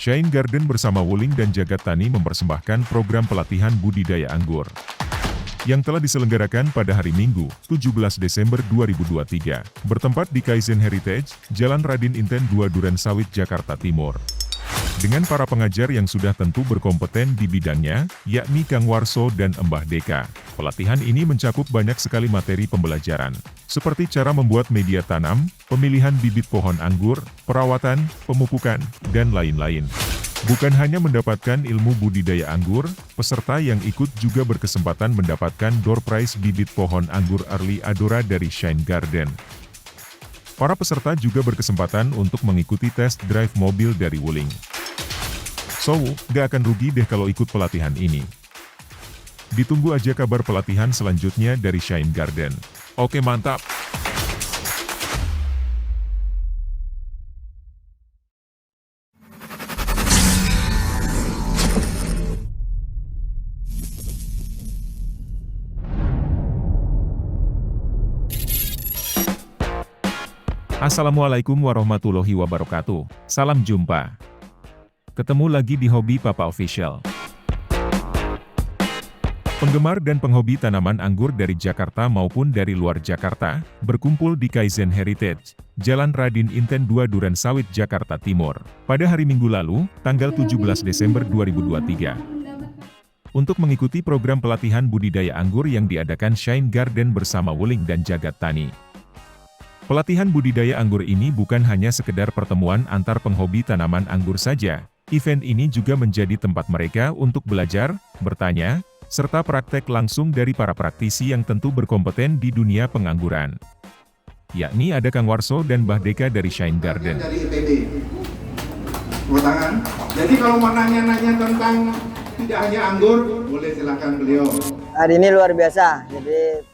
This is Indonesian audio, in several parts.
Shine Garden bersama Wuling dan Jagat Tani mempersembahkan program pelatihan budidaya anggur yang telah diselenggarakan pada hari Minggu, 17 Desember 2023, bertempat di Kaizen Heritage, Jalan Raden Inten 2 Durensawit, Jakarta Timur. Dengan para pengajar yang sudah tentu berkompeten di bidangnya, yakni Kang Warso dan Mbah Deka. Pelatihan ini mencakup banyak sekali materi pembelajaran, seperti cara membuat media tanam, pemilihan bibit pohon anggur, perawatan, pemupukan, dan lain-lain. Bukan hanya mendapatkan ilmu budidaya anggur, peserta yang ikut juga berkesempatan mendapatkan door prize bibit pohon anggur Early Adora dari Shine Garden. Para peserta juga berkesempatan untuk mengikuti test drive mobil dari Wuling. So, gak akan rugi deh kalau ikut pelatihan ini. Ditunggu aja kabar pelatihan selanjutnya dari Shine Garden. Oke, mantap! Assalamualaikum warahmatullahi wabarakatuh. Salam jumpa. Ketemu lagi di Hobi Papa Official. Penggemar dan penghobi tanaman anggur dari Jakarta maupun dari luar Jakarta, berkumpul di Kaizen Heritage, Jalan Raden Inten 2 Durensawit, Jakarta Timur, pada hari Minggu lalu, tanggal 17 Desember 2023. Untuk mengikuti program pelatihan budidaya anggur yang diadakan Shine Garden bersama Wuling dan Jagat Tani. Pelatihan budidaya anggur ini bukan hanya sekedar pertemuan antar penghobi tanaman anggur saja. Event ini juga menjadi tempat mereka untuk belajar, bertanya, serta praktek langsung dari para praktisi yang tentu berkompeten di dunia pengangguran. Yakni ada Kang Warso dan Mbah Deka dari Shine Garden. Dari ITB. Tangan. Jadi kalau mau nanya-nanya tentang tidak hanya anggur, boleh silakan beliau. Hari ini luar biasa, jadi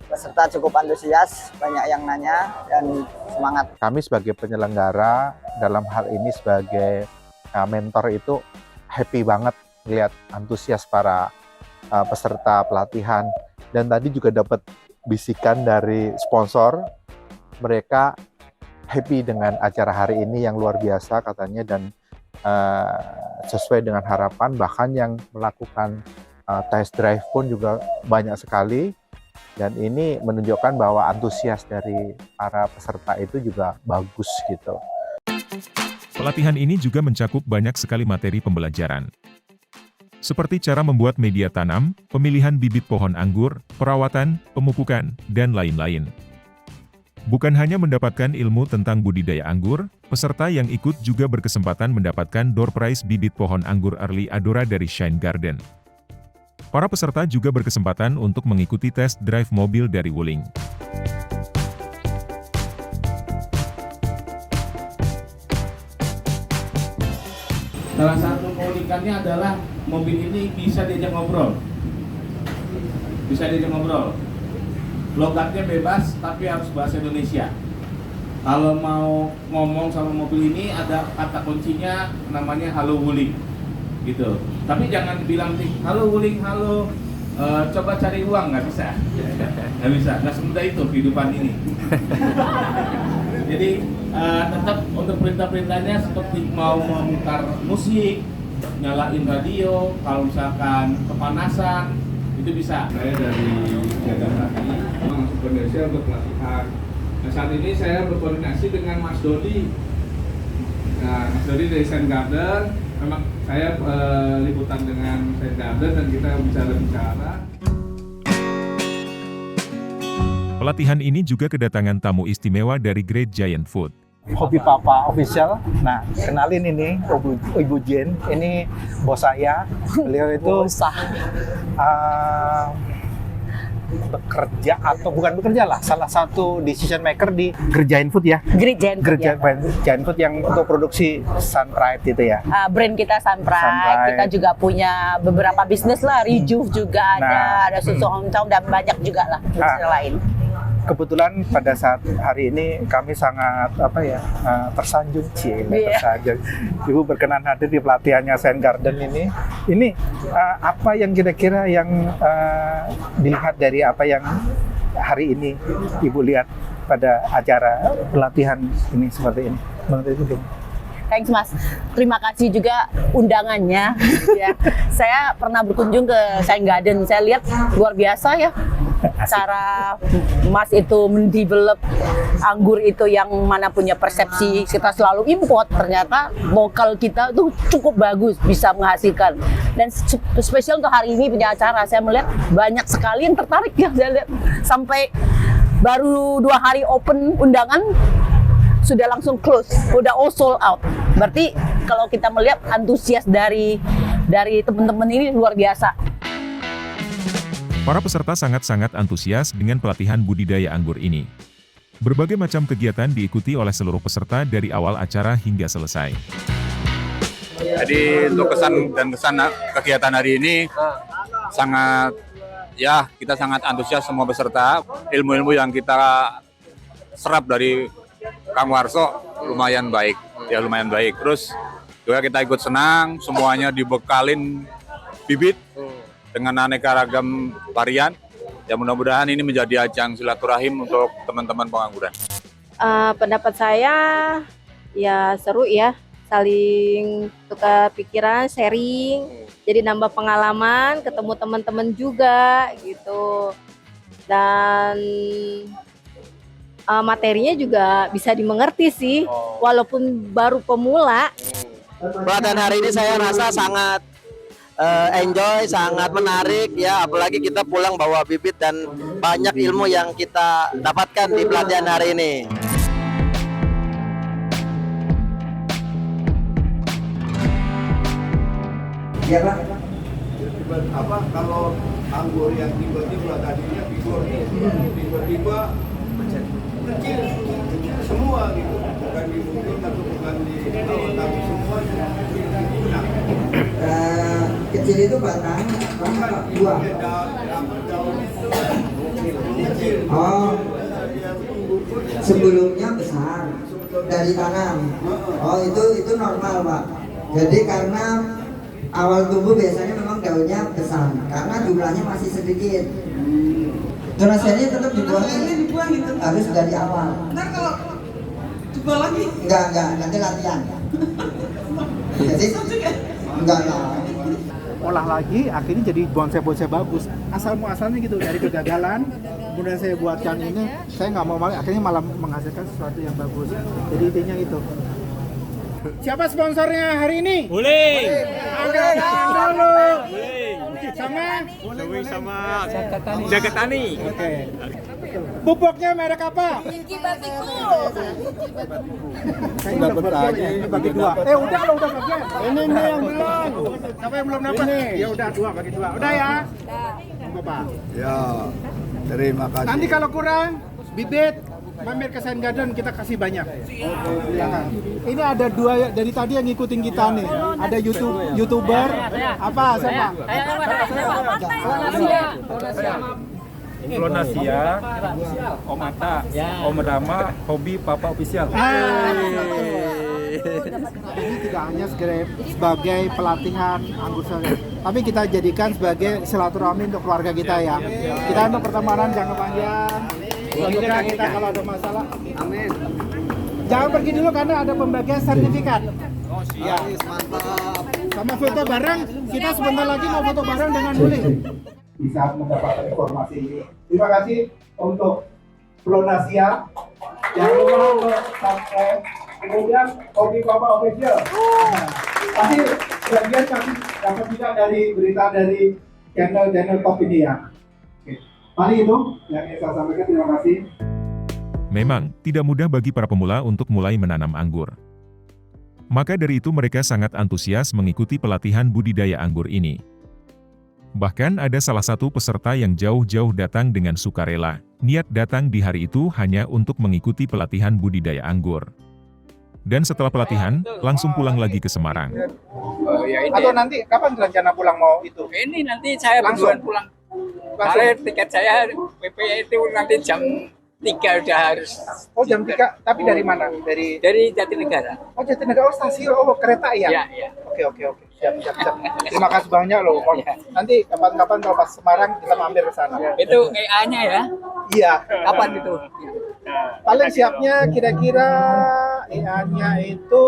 peserta cukup antusias, banyak yang nanya dan semangat. Kami sebagai penyelenggara dalam hal ini sebagai mentor itu happy banget lihat antusias para peserta pelatihan, dan tadi juga dapat bisikan dari sponsor, mereka happy dengan acara hari ini yang luar biasa katanya, dan sesuai dengan harapan, bahkan yang melakukan test drive pun juga banyak sekali. Dan ini menunjukkan bahwa antusias dari para peserta itu juga bagus gitu. Pelatihan ini juga mencakup banyak sekali materi pembelajaran. Seperti cara membuat media tanam, pemilihan bibit pohon anggur, perawatan, pemupukan, dan lain-lain. Bukan hanya mendapatkan ilmu tentang budidaya anggur, peserta yang ikut juga berkesempatan mendapatkan door prize bibit pohon anggur Early Adora dari Shine Garden. Para peserta juga berkesempatan untuk mengikuti test drive mobil dari Wuling. Salah satu keunikannya adalah mobil ini bisa diajak ngobrol. Logatnya bebas, tapi harus bahasa Indonesia. Kalau mau ngomong sama mobil ini, ada kata kuncinya namanya Halo Wuling, gitu. Tapi jangan bilang halo Wuling, halo, coba cari uang, nggak bisa, nggak semudah itu kehidupan ini. Jadi tetap untuk perintah-perintahnya seperti mau memutar musik, nyalain radio, kalau misalkan kepanasan, itu bisa. Saya dari Jagat Tani, masuk ke Indonesia untuk pelatihan. Nah, saat ini saya berkoordinasi dengan Mas Dodi. Nah, Mas Dodi dari Shine Garden. Memang saya liputan dengan Shine Garden dan kita bicara-bicara. Pelatihan ini juga kedatangan tamu istimewa dari Great Giant Food. Hobi Papa Official. Nah, kenalin ini Ibu Jen, ini bos saya. Beliau itu bekerja atau bukan bekerja lah, salah satu decision maker di Great Giant Food ya. Great Giant Food yang untuk produksi Sunpride itu ya. Brand kita Sunpride. Kita juga punya beberapa bisnis lah, Rejuve juga ada susu hometown dan banyak juga lah bisnis lain. Kebetulan pada saat hari ini kami sangat tersanjung tersanjung. Ibu berkenan hadir di pelatihannya Shine Garden ini. Ini apa yang kira-kira yang dilihat dari apa yang hari ini Ibu lihat pada acara pelatihan ini seperti ini? Menurut Ibu? Thanks Mas. Terima kasih juga undangannya. Ya. Saya pernah berkunjung ke Saint Garden. Saya lihat luar biasa ya. Cara Mas itu mendevelop anggur itu yang mana punya persepsi kita selalu import, ternyata lokal kita tuh cukup bagus, bisa menghasilkan. Dan spesial untuk hari ini punya acara, saya melihat banyak sekali yang tertarik ya. Saya lihat sampai baru 2 hari open undangan sudah langsung close, udah all sold out. Berarti kalau kita melihat antusias dari teman-teman ini luar biasa. Para peserta sangat-sangat antusias dengan pelatihan budidaya anggur ini. Berbagai macam kegiatan diikuti oleh seluruh peserta dari awal acara hingga selesai. Jadi untuk kesan kegiatan hari ini kita sangat antusias semua peserta. Ilmu-ilmu yang kita serap dari Kang Warso lumayan baik. Terus juga kita ikut senang, semuanya dibekalin bibit dengan aneka ragam varian. Ya mudah-mudahan ini menjadi ajang silaturahim untuk teman-teman pengangguran. Pendapat saya ya seru ya, saling tukar pikiran, sharing, jadi nambah pengalaman, ketemu teman-teman juga gitu. Dan materinya juga bisa dimengerti sih, walaupun baru pemula. Pelatihan hari ini saya rasa sangat enjoy, sangat menarik ya, apalagi kita pulang bawa bibit dan banyak ilmu yang kita dapatkan di pelatihan hari ini. Iya Pak. Apa kalau anggur yang tiba-tiba tadinya tiba-tiba kecil semua gitu, bukan di mulut atau bukan di daun, tapi semua guna. Kecil itu batang, buah. Daun itu kecil. Oh, sebelumnya besar dari tanam. Oh, itu normal Pak. Jadi karena awal tumbuh biasanya memang daunnya besar, karena jumlahnya masih sedikit. Donasinya tetap dibuang gitu. Harus dari awal. Ntar kalau dibuang lagi? Enggak, nanti latihan. Jadi enggak. Olah lagi, akhirnya jadi bonsai-bonsai bagus. Asal-muasalnya gitu, dari kegagalan, kemudian saya buatkan ini, saya nggak mau malah, akhirnya malah menghasilkan sesuatu yang bagus. Jadi intinya itu. Siapa sponsornya hari ini? Wuling. Angkat tangan dulu. Sama Jagatani. Oke. Pupuknya merek apa? Pinky Batiku. Saya udah berbagi. Bagi 2. Udah bagian. Ini yang belum. Siapa yang belum dapat? Ya udah 2 bagi 2. Udah ya? Bapak. Ya, terima kasih. Nanti kalau kurang bibit mampir ke Saint Garden, kita kasih banyak. Silakan. Ini ada 2 dari tadi yang ngikutin kita nih. Ada YouTuber apa siapa? Flonasia, Om Ata, Om Rama, Hobi Papa Official. Ini tidak hanya sebagai pelatihan anggur saja, tapi kita jadikan sebagai silaturahmi untuk keluarga kita ya. Kita untuk pertemanan jangka panjang. Semoga kita kalau ada masalah. Amin. Jangan pergi dulu karena ada pembagian sertifikat. Oh siap. Mantap. Sama foto bareng. Kita sebentar lagi mau foto bareng dengan Wuling. Bisa mendapatkan informasi ini. Terima kasih untuk Flonasia. Jangan lupa subscribe. Kemudian Hobi Papa Official. Pasti bagian kami dapat juga dari berita dari channel top ini ya. Paling itu yang saya sampaikan, terima kasih. Memang, tidak mudah bagi para pemula untuk mulai menanam anggur. Maka dari itu mereka sangat antusias mengikuti pelatihan budidaya anggur ini. Bahkan ada salah satu peserta yang jauh-jauh datang dengan sukarela. Niat datang di hari itu hanya untuk mengikuti pelatihan budidaya anggur. Dan setelah pelatihan, langsung pulang lagi ke Semarang. Atau nanti kapan rencana pulang mau itu? Ini nanti saya langsung pulang. Kalau tiket saya PP itu nanti jam 3 udah harus. Oh jam 3, tapi dari mana? Dari Jatinegara. Oh Jatinegara, oh stasiun, kereta ya? Iya. Oke. Siap. Terima kasih banyak loh. Nanti kapan-kapan kalau pas Semarang kita mampir ke sana. Itu EA-nya ya? Iya. Kapan itu? Paling siapnya kira-kira IA-nya itu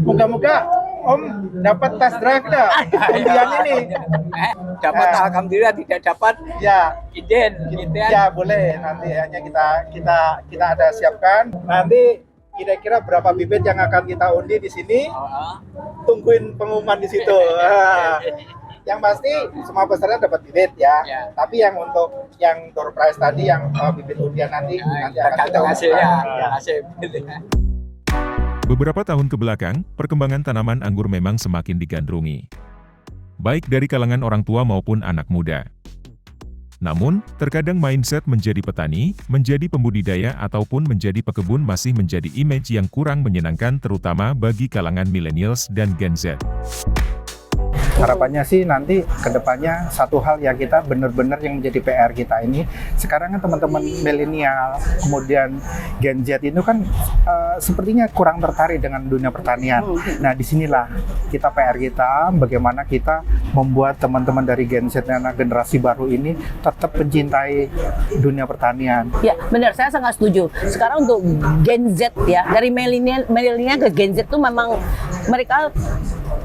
moga-moga Om dapat test drive dah undian ini. Dapat alhamdulillah, tidak dapat Ya, izin gitu ya. ya boleh. Nanti hanya kita ada siapkan. Nanti kira-kira berapa bibit yang akan kita undi di sini? Tungguin pengumuman di situ. Yang pasti semua peserta dapat bibit ya. Tapi yang untuk yang door prize tadi yang bibit undian nanti akan kita hasilnya. Ya. Hasil. Beberapa tahun ke belakang, perkembangan tanaman anggur memang semakin digandrungi, baik dari kalangan orang tua maupun anak muda. Namun, terkadang mindset menjadi petani, menjadi pembudidaya ataupun menjadi pekebun masih menjadi image yang kurang menyenangkan terutama bagi kalangan millennials dan Gen Z. Harapannya sih nanti kedepannya satu hal yang kita benar-benar yang menjadi PR kita ini, sekarang kan teman-teman milenial kemudian Gen Z itu kan sepertinya kurang tertarik dengan dunia pertanian. Nah disinilah kita PR kita, bagaimana kita membuat teman-teman dari Gen Z dan generasi baru ini tetap mencintai dunia pertanian. Ya benar, saya sangat setuju. Sekarang untuk Gen Z ya, dari milenial ke Gen Z itu memang mereka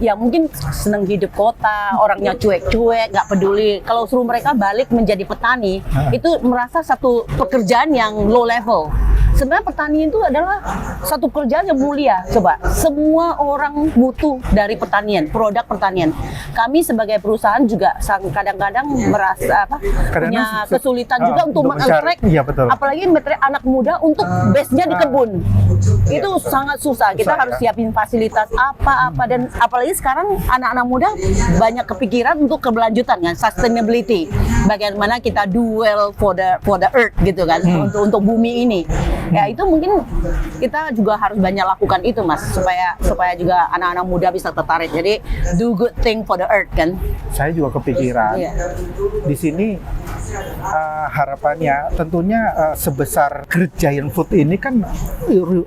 ya mungkin senang hidup kota, orangnya cuek-cuek, nggak peduli. Kalau suruh mereka balik menjadi petani, itu merasa satu pekerjaan yang low level. Sebenarnya petani itu adalah satu pekerjaan yang mulia. Coba, semua orang butuh dari pertanian, produk pertanian. Kami sebagai perusahaan juga kadang-kadang merasa punya kesulitan juga untuk meng-attract, apalagi anak muda untuk base-nya di kebun. Itu sangat susah. Kita harus siapin fasilitas apa-apa, dan apalagi sekarang anak-anak muda banyak kepikiran untuk keberlanjutan kan, sustainability. Bagaimana kita do well for the earth gitu kan, untuk bumi ini. Ya itu mungkin kita juga harus banyak lakukan itu Mas, supaya juga anak-anak muda bisa tertarik. Jadi do good thing for the earth kan. Saya juga kepikiran di sini harapannya tentunya sebesar Great Giant Food ini kan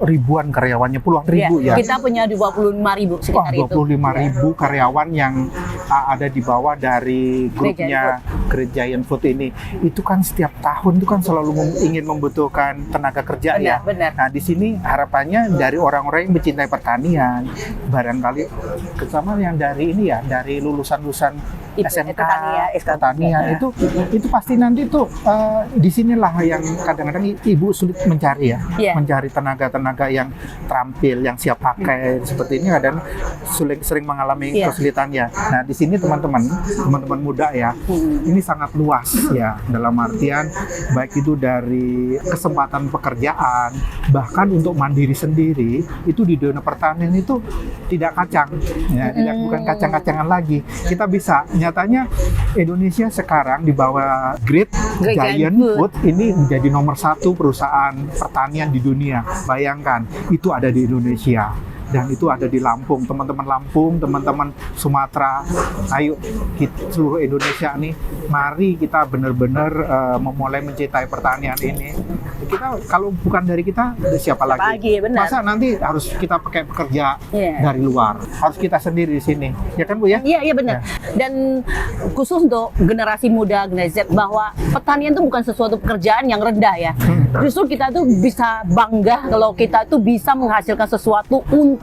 ribuan karyawannya, puluhan ribu ya. Kita punya 25.000 sekitar itu. 25.000 karyawan yang ada di bawah dari grupnya Great Giant Food ini. Itu kan setiap tahun itu kan selalu ingin membutuhkan tenaga kerja ya. Benar. Nah di sini harapannya dari orang-orang yang mencintai pertanian, barangkali terutama yang dari ini ya, dari lulusan-lulusan SMK pertanian itu pasti nanti tuh di sinilah yang kadang-kadang ibu sulit mencari ya, mencari tenaga-tenaga yang terampil, yang siap pakai seperti ini, kadang sering mengalami kesulitannya. Nah di sini teman-teman muda ya, ini sangat luas ya, dalam artian baik itu dari kesempatan pekerjaan, bahkan untuk mandiri sendiri itu di dunia pertanian itu tidak kacang ya, bukan kacang-kacangan lagi. Kita bisa, nyatanya Indonesia sekarang di bawah Great Giant Food ini menjadi nomor 1 perusahaan pertanian di dunia. Bayangkan itu ada di Indonesia. Dan itu ada di Lampung, teman-teman Lampung, teman-teman Sumatera. Ayo kita, seluruh Indonesia nih, mari kita benar-benar memulai mencintai pertanian ini. Kita kalau bukan dari kita, siapa lagi? Masa nanti harus kita pakai pekerja dari luar? Harus kita sendiri di sini, ya kan Bu ya? Iya benar. Dan khusus untuk generasi muda, generasi Z, bahwa pertanian itu bukan sesuatu pekerjaan yang rendah ya. Justru kita tuh bisa bangga kalau kita tuh bisa menghasilkan sesuatu untuk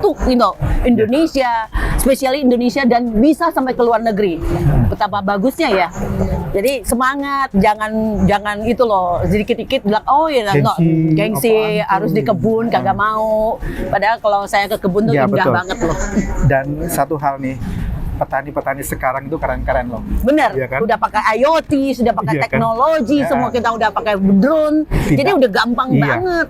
Indonesia, spesialnya Indonesia, dan bisa sampai ke luar negeri. Betapa bagusnya ya. Jadi semangat, jangan itu loh, sedikit-dikit bilang gengsi harus di kebun, kagak mau. Padahal kalau saya ke kebun tuh indah banget loh. Dan satu hal nih, petani-petani sekarang itu keren-keren loh. Bener, ya kan? Udah pakai IoT, sudah pakai teknologi, semua kita udah pakai drone, jadi udah gampang banget.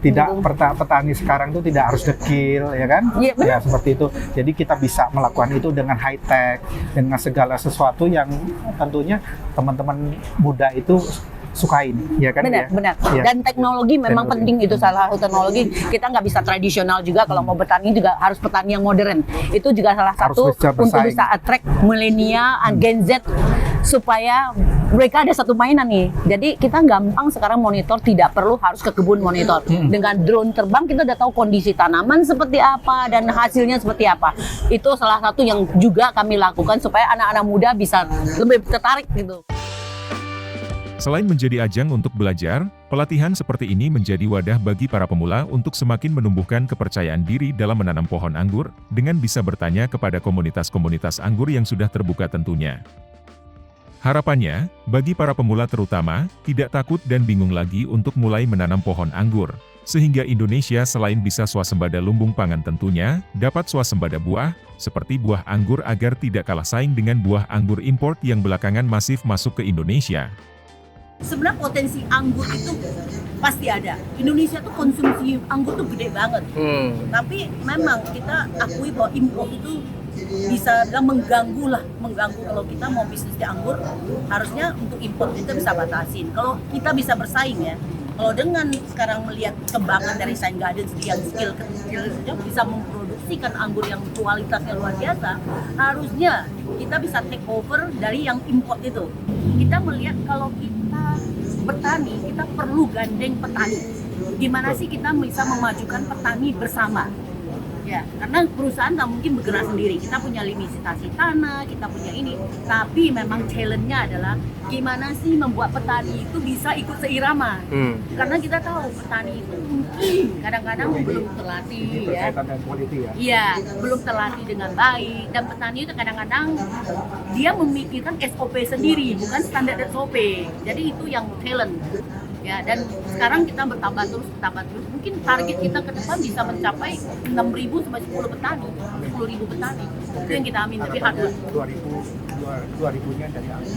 Petani sekarang itu tidak harus dekil, ya kan? Ya seperti itu. Jadi kita bisa melakukan itu dengan high tech, dengan segala sesuatu yang tentunya teman-teman muda itu sukain, ya kan? Benar. Ya. Dan teknologi memang penting, itu salah satu teknologi. Kita nggak bisa tradisional juga, kalau mau bertani juga harus petani yang modern. Itu juga salah satu untuk bisa attract milenial, Gen Z, supaya mereka ada satu mainan nih. Jadi kita gampang sekarang monitor, tidak perlu harus ke kebun monitor. Dengan drone terbang kita udah tahu kondisi tanaman seperti apa dan hasilnya seperti apa. Itu salah satu yang juga kami lakukan supaya anak-anak muda bisa lebih tertarik gitu. Selain menjadi ajang untuk belajar, pelatihan seperti ini menjadi wadah bagi para pemula untuk semakin menumbuhkan kepercayaan diri dalam menanam pohon anggur, dengan bisa bertanya kepada komunitas-komunitas anggur yang sudah terbuka tentunya. Harapannya, bagi para pemula terutama, tidak takut dan bingung lagi untuk mulai menanam pohon anggur, sehingga Indonesia selain bisa swasembada lumbung pangan tentunya, dapat swasembada buah, seperti buah anggur agar tidak kalah saing dengan buah anggur import yang belakangan masif masuk ke Indonesia. Sebenarnya potensi anggur itu pasti ada. Indonesia tuh konsumsi anggur tuh gede banget. Tapi memang kita akui bahwa impor itu bisa mengganggu kalau kita mau bisnis di anggur. Harusnya untuk impor kita bisa batasin. Kalau kita bisa bersaing ya. Kalau dengan sekarang melihat kembangan dari Shine Garden yang skill kecil bisa memproduksikan anggur yang kualitasnya luar biasa, harusnya kita bisa take over dari yang import itu. Kita melihat kalau kita bertani, kita perlu gandeng petani. Gimana sih kita bisa memajukan petani bersama? Ya, karena perusahaan nggak mungkin bergerak sendiri. Kita punya limitasi tanah, kita punya ini. Tapi memang challenge-nya adalah gimana sih membuat petani itu bisa ikut seirama. Karena kita tahu petani itu mungkin kadang-kadang belum terlatih ya. Iya, belum terlatih dengan baik. Dan petani itu kadang-kadang dia memikirkan SOP sendiri, bukan standar SOP. Jadi itu yang talent. Ya, dan sekarang kita bertambah terus. Mungkin target kita ke depan bisa mencapai 6.000 sampai 10 petani, 10.000 petani. Itu yang kita amin, tapi hard work. 2.000-nya dari aku.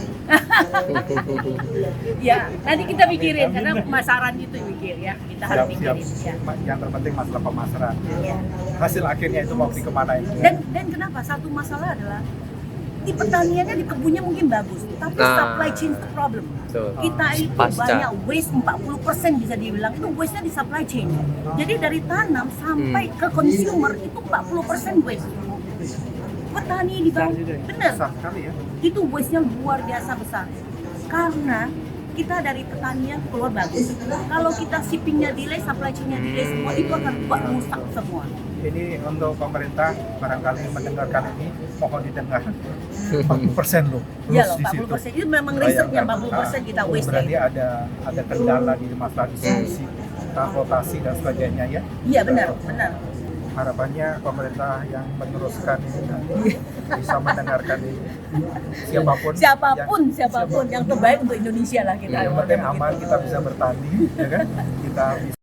Ya, nanti kita pikirin karena pemasaran itu mikir ya. Kita harus pikirin. Ya. Yang terpenting masalah pemasaran. Ya. Hasil akhirnya itu mau dikemanain. Dan kenapa? Satu masalah adalah di pertaniannya, di kebunnya mungkin bagus, tapi supply chain itu problem. Kita itu banyak waste, 40% bisa dibilang itu waste-nya di supply chain. Jadi dari tanam sampai ke consumer itu 40% waste. Petani di bawah, bener, itu waste-nya luar biasa besar. Karena kita dari petanian keluar bagus. Kalau kita shipping-nya delay, supply chain-nya delay, semua itu akan buat rusak semua. Ini untuk pemerintah barangkali mendengarkan ini, mohon didengar 40% loh. Iya loh, 40% itu memang risetnya 40% kita waste. Berarti ada kendala di masalah distribusi, transportasi dan sebagainya ya? Iya benar. Harapannya pemerintah yang meneruskan ini nanti bisa mendengarkan ini. Siapapun yang terbaik untuk Indonesia lah kita. Yang penting aman, kita bisa bertani, ya kan? Kita bisa